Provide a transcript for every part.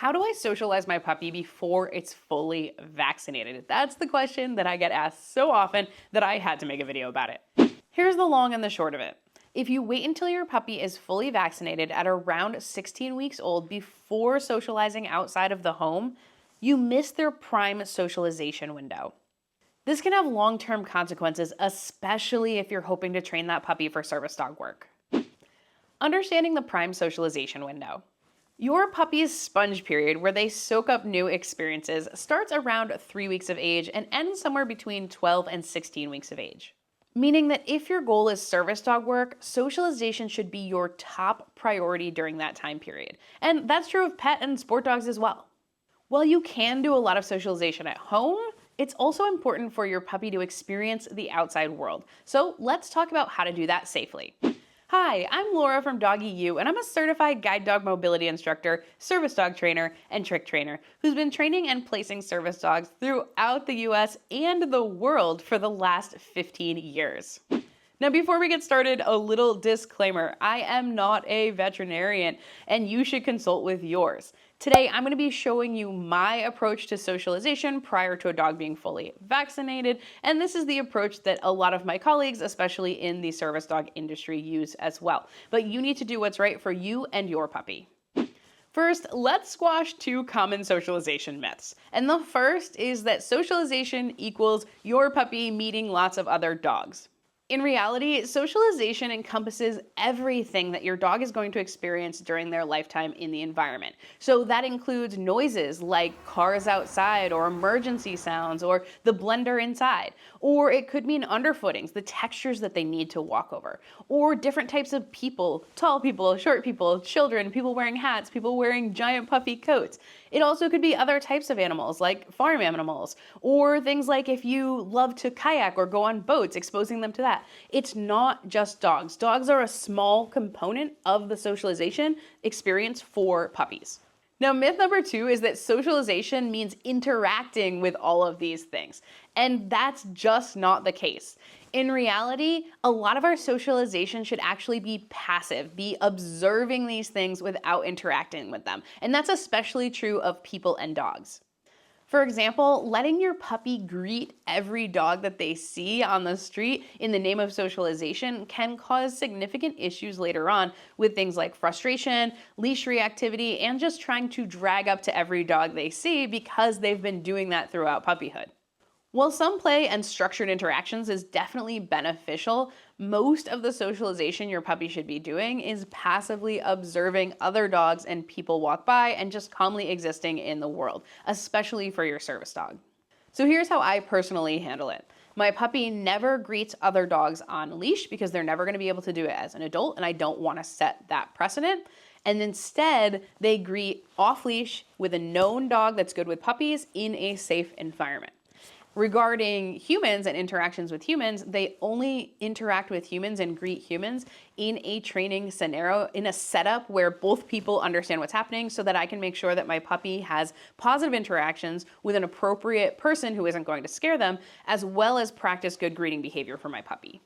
How do I socialize my puppy before it's fully vaccinated? That's the question that I get asked so often that I had to make a video about it. Here's the long and the short of it. If you wait until your puppy is fully vaccinated at around 16 weeks old before socializing outside of the home, you miss their prime socialization window. This can have long-term consequences, especially if you're hoping to train that puppy for service dog work. Understanding the prime socialization window. Your puppy's sponge period, where they soak up new experiences, starts around 3 weeks of age and ends somewhere between 12 and 16 weeks of age. Meaning that if your goal is service dog work, socialization should be your top priority during that time period. And that's true of pet and sport dogs as well. While you can do a lot of socialization at home, it's also important for your puppy to experience the outside world. So let's talk about how to do that safely. Hi, I'm Laura from Doggy U, and I'm a certified guide dog mobility instructor, service dog trainer, and trick trainer who's been training and placing service dogs throughout the US and the world for the last 15 years. Now, before we get started, a little disclaimer. I am not a veterinarian, and you should consult with yours. Today, I'm going to be showing you my approach to socialization prior to a dog being fully vaccinated, and this is the approach that a lot of my colleagues, especially in the service dog industry, use as well. But you need to do what's right for you and your puppy. First, let's squash two common socialization myths. And the first is that socialization equals your puppy meeting lots of other dogs. In reality, socialization encompasses everything that your dog is going to experience during their lifetime in the environment. So that includes noises like cars outside or emergency sounds or the blender inside. Or it could mean underfootings, the textures that they need to walk over. Or different types of people, tall people, short people, children, people wearing hats, people wearing giant puffy coats. It also could be other types of animals like farm animals, or things like if you love to kayak or go on boats, exposing them to that. It's not just dogs. Dogs are a small component of the socialization experience for puppies. Now, myth number 2 is that socialization means interacting with all of these things. And that's just not the case. In reality, a lot of our socialization should actually be passive, be observing these things without interacting with them. And that's especially true of people and dogs. For example, letting your puppy greet every dog that they see on the street in the name of socialization can cause significant issues later on with things like frustration, leash reactivity, and just trying to drag up to every dog they see because they've been doing that throughout puppyhood. While some play and structured interactions is definitely beneficial, most of the socialization your puppy should be doing is passively observing other dogs and people walk by and just calmly existing in the world, especially for your service dog. So here's how I personally handle it. My puppy never greets other dogs on leash because they're never going to be able to do it as an adult, and I don't want to set that precedent. And instead, they greet off leash with a known dog that's good with puppies in a safe environment. Regarding humans and interactions with humans, they only interact with humans and greet humans in a training scenario, in a setup where both people understand what's happening so that I can make sure that my puppy has positive interactions with an appropriate person who isn't going to scare them, as well as practice good greeting behavior for my puppy.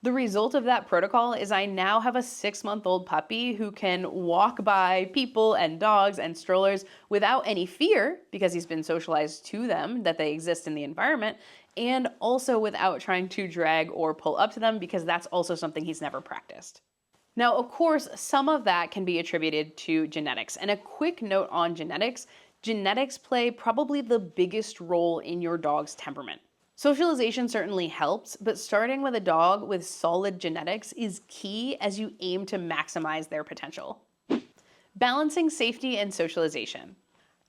The result of that protocol is I now have a 6-month-old puppy who can walk by people and dogs and strollers without any fear because he's been socialized to them that they exist in the environment, and also without trying to drag or pull up to them because that's also something he's never practiced. Now, of course, some of that can be attributed to genetics. And a quick note on genetics, genetics play probably the biggest role in your dog's temperament. Socialization certainly helps, but starting with a dog with solid genetics is key as you aim to maximize their potential. Balancing safety and socialization.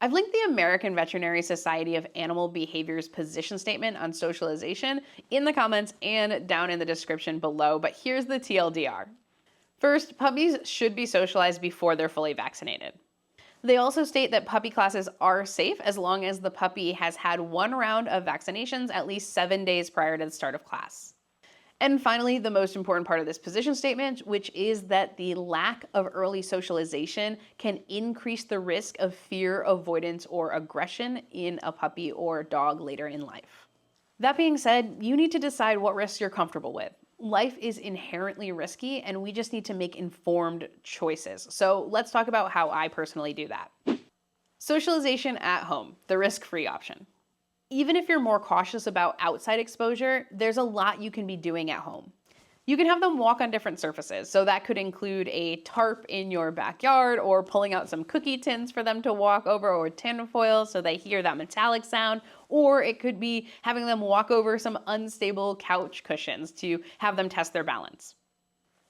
I've linked the American Veterinary Society of Animal Behavior's position statement on socialization in the comments and down in the description below, but here's the TLDR. First, puppies should be socialized before they're fully vaccinated. They also state that puppy classes are safe as long as the puppy has had 1 round of vaccinations at least 7 days prior to the start of class. And finally, the most important part of this position statement, which is that the lack of early socialization can increase the risk of fear, avoidance, or aggression in a puppy or dog later in life. That being said, you need to decide what risks you're comfortable with. Life is inherently risky, and we just need to make informed choices. So let's talk about how I personally do that. Socialization at home, the risk-free option. Even if you're more cautious about outside exposure, there's a lot you can be doing at home. You can have them walk on different surfaces, so that could include a tarp in your backyard or pulling out some cookie tins for them to walk over or tin foil so they hear that metallic sound, or it could be having them walk over some unstable couch cushions to have them test their balance.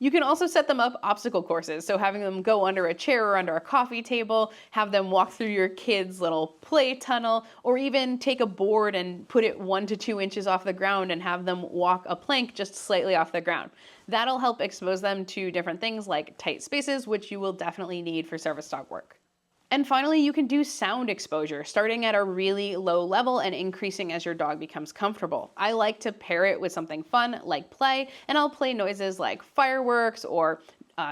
You can also set them up obstacle courses, so having them go under a chair or under a coffee table, have them walk through your kids' little play tunnel, or even take a board and put it 1 to 2 inches off the ground and have them walk a plank just slightly off the ground. That'll help expose them to different things like tight spaces, which you will definitely need for service dog work. And finally, you can do sound exposure, starting at a really low level and increasing as your dog becomes comfortable. I like to pair it with something fun like play, and I'll play noises like fireworks or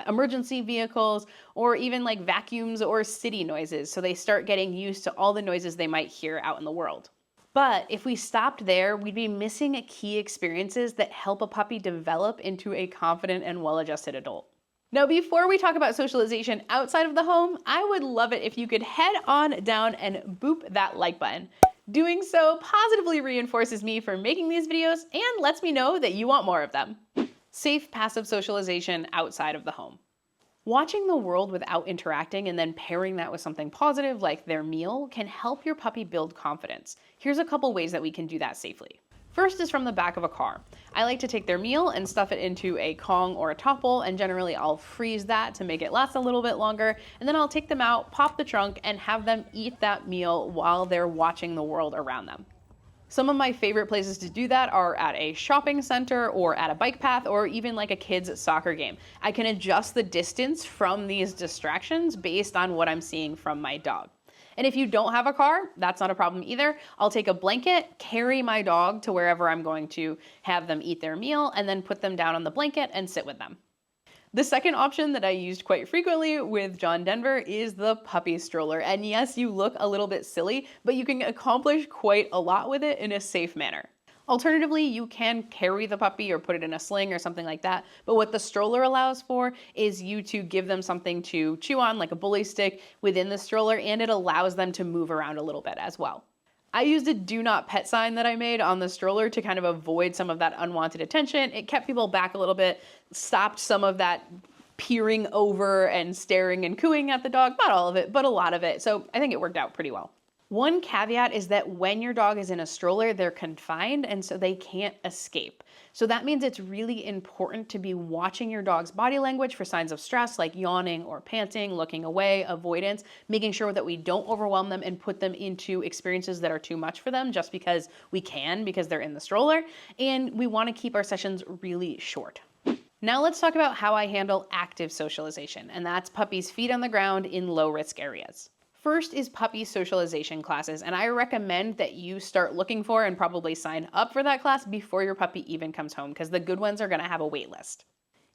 emergency vehicles, or even like vacuums or city noises, so they start getting used to all the noises they might hear out in the world. But if we stopped there, we'd be missing key experiences that help a puppy develop into a confident and well-adjusted adult. Now, before we talk about socialization outside of the home, I would love it if you could head on down and boop that like button. Doing so positively reinforces me for making these videos and lets me know that you want more of them. Safe, passive socialization outside of the home. Watching the world without interacting and then pairing that with something positive like their meal can help your puppy build confidence. Here's a couple ways that we can do that safely. First is from the back of a car. I like to take their meal and stuff it into a Kong or a Topple, and generally I'll freeze that to make it last a little bit longer, and then I'll take them out, pop the trunk, and have them eat that meal while they're watching the world around them. Some of my favorite places to do that are at a shopping center or at a bike path or even like a kid's soccer game. I can adjust the distance from these distractions based on what I'm seeing from my dog. And if you don't have a car, that's not a problem either. I'll take a blanket, carry my dog to wherever I'm going to have them eat their meal, and then put them down on the blanket and sit with them. The second option that I used quite frequently with John Denver is the puppy stroller. And yes, you look a little bit silly, but you can accomplish quite a lot with it in a safe manner. Alternatively, you can carry the puppy or put it in a sling or something like that, but what the stroller allows for is you to give them something to chew on, like a bully stick within the stroller, and it allows them to move around a little bit as well. I used a do not pet sign that I made on the stroller to kind of avoid some of that unwanted attention. It kept people back a little bit, stopped some of that peering over and staring and cooing at the dog, not all of it, but a lot of it, so I think it worked out pretty well. One caveat is that when your dog is in a stroller, they're confined and so they can't escape. So that means it's really important to be watching your dog's body language for signs of stress like yawning or panting, looking away, avoidance, making sure that we don't overwhelm them and put them into experiences that are too much for them just because we can, because they're in the stroller. And we want to keep our sessions really short. Now let's talk about how I handle active socialization, and that's puppies' feet on the ground in low-risk areas. First is puppy socialization classes, and I recommend that you start looking for and probably sign up for that class before your puppy even comes home, because the good ones are going to have a wait list.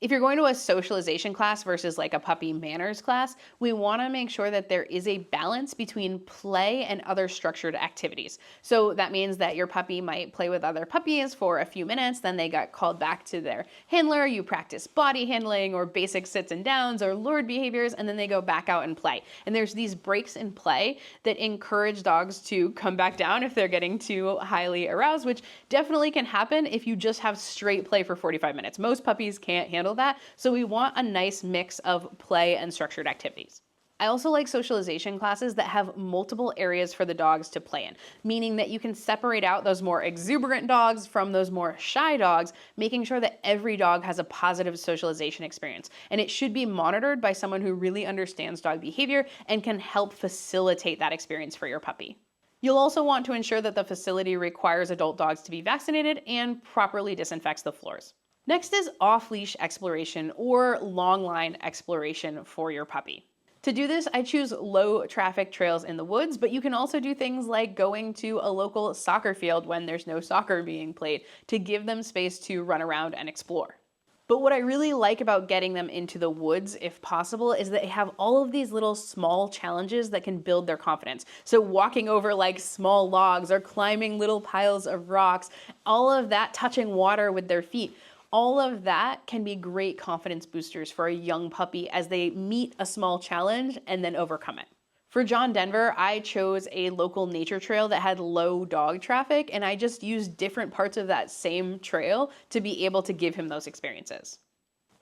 If you're going to a socialization class versus like a puppy manners class, we want to make sure that there is a balance between play and other structured activities. So that means that your puppy might play with other puppies for a few minutes, then they got called back to their handler, you practice body handling or basic sits and downs or lured behaviors, and then they go back out and play. And there's these breaks in play that encourage dogs to come back down if they're getting too highly aroused, which definitely can happen if you just have straight play for 45 minutes. Most puppies can't handle that, so we want a nice mix of play and structured activities. I also like socialization classes that have multiple areas for the dogs to play in, meaning that you can separate out those more exuberant dogs from those more shy dogs, making sure that every dog has a positive socialization experience. And it should be monitored by someone who really understands dog behavior and can help facilitate that experience for your puppy. You'll also want to ensure that the facility requires adult dogs to be vaccinated and properly disinfects the floors. Next is off-leash exploration or long line exploration for your puppy. To do this, I choose low traffic trails in the woods, but you can also do things like going to a local soccer field when there's no soccer being played to give them space to run around and explore. But what I really like about getting them into the woods, if possible, is that they have all of these little small challenges that can build their confidence. So walking over like small logs or climbing little piles of rocks, all of that, touching water with their feet, all of that can be great confidence boosters for a young puppy as they meet a small challenge and then overcome it. For John Denver, I chose a local nature trail that had low dog traffic, and I just used different parts of that same trail to be able to give him those experiences.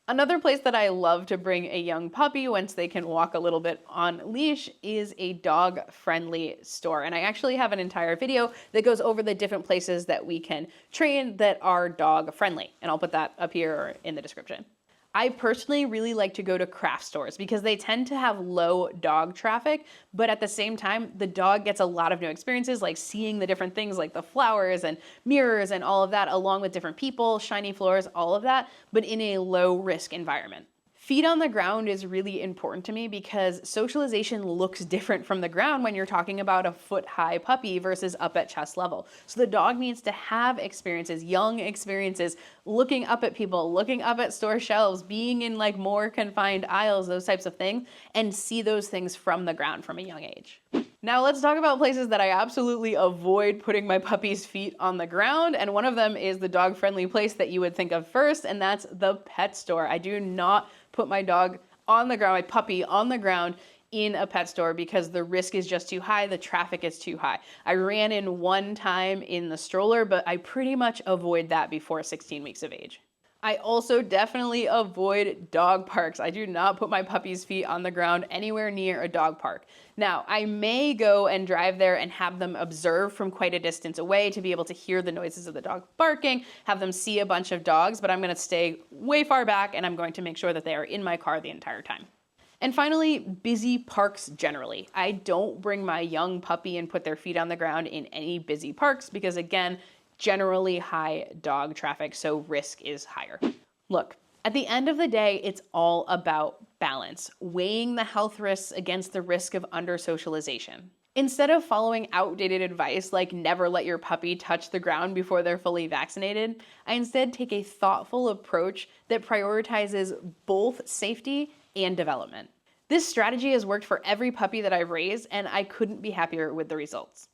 Another place that I love to bring a young puppy once they can walk a little bit on leash is a dog-friendly store. And I actually have an entire video that goes over the different places that we can train that are dog-friendly. And I'll put that up here or in the description. I personally really like to go to craft stores because they tend to have low dog traffic, but at the same time, the dog gets a lot of new experiences, like seeing the different things like the flowers and mirrors and all of that, along with different people, shiny floors, all of that, but in a low risk environment. Feet on the ground is really important to me because socialization looks different from the ground when you're talking about a foot-high puppy versus up at chest level. So the dog needs to have experiences, young experiences, looking up at people, looking up at store shelves, being in like more confined aisles, those types of things, and see those things from the ground from a young age. Now let's talk about places that I absolutely avoid putting my puppy's feet on the ground, and one of them is the dog-friendly place that you would think of first, and that's the pet store. I do not put my dog on the ground, my puppy on the ground in a pet store because the risk is just too high, the traffic is too high. I ran in one time in the stroller, but I pretty much avoid that before 16 weeks of age. I also definitely avoid dog parks. I do not put my puppy's feet on the ground anywhere near a dog park. Now, I may go and drive there and have them observe from quite a distance away to be able to hear the noises of the dog barking, have them see a bunch of dogs, but I'm gonna stay way far back and I'm going to make sure that they are in my car the entire time. And finally, busy parks generally. I don't bring my young puppy and put their feet on the ground in any busy parks because again, generally high dog traffic, so risk is higher. Look, at the end of the day, it's all about balance, weighing the health risks against the risk of under-socialization. Instead of following outdated advice like never let your puppy touch the ground before they're fully vaccinated, I instead take a thoughtful approach that prioritizes both safety and development. This strategy has worked for every puppy that I've raised, and I couldn't be happier with the results.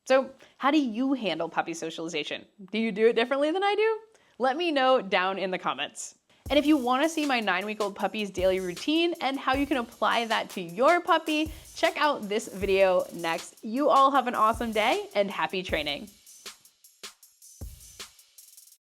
So how do you handle puppy socialization? Do you do it differently than I do? Let me know down in the comments. And if you want to see my 9-week-old puppy's daily routine and how you can apply that to your puppy, check out this video next. You all have an awesome day and happy training.